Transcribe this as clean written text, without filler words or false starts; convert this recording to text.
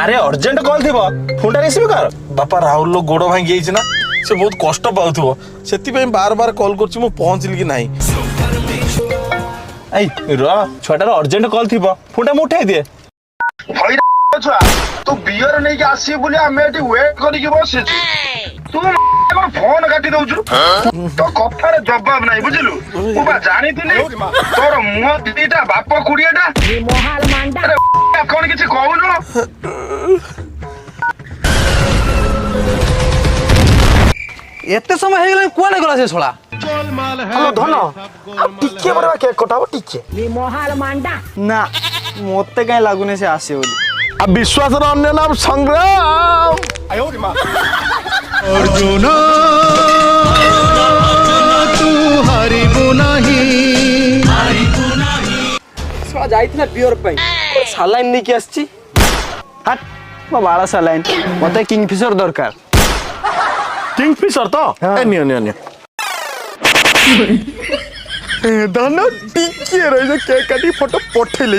আরে urgent call থিব ফোনটা receive কর। বাপা রাহুল গোড় ভাঙ্গি যাইছে না, সে বহুত কষ্ট পাউথিব, সেথিপাই বার বার কল করছি মু পৌঁছিলি কি নাই। এই র ছটার অর্জেন্ট কল থিব ফোনটা মু উঠাই দিয়ে। ଛୁଆ ତୁ ବିୟର ନେଇକି ଆସିବୁ ବୋଲି ଆମେ ଏଠି ୱେଟ କରିକି ବସିଛୁ, ତୁ କଣ ଫୋନ କାଟି ଦଉଛୁ? ତୋ କଥାରେ ଜବାବ ନାହିଁ ବୁଝିଲୁ। ମୁଁ ବା ଜାଣିଥିଲି ତୋର ମୁହଁ ଦିଟା ବାପ କୁଡିଆଟା, କଣ କିଛି କହୁନୁ? এতে সময় হয়ে গেল কুয়াড়ে গলা সে ছড়া। হ্যালো ধন টিকে পরে কেক কটাবো টিকে না মতে কাই লাগুনি সে আসে বলি। আর বিশ্বাসের অন্য নাম সংগ্রাম। অর্জুন তু হারিবু নাহি। যাইছিলা বিয়র পাই সালাইন নেকি আসছি। হাট বাড়া সালাইন, মতে কিংফিশর দরকার। কিংফিশর তো নিও নিও নিও। ধন টিকে রয়েছে কেক কাটি ফটো পঠাইলে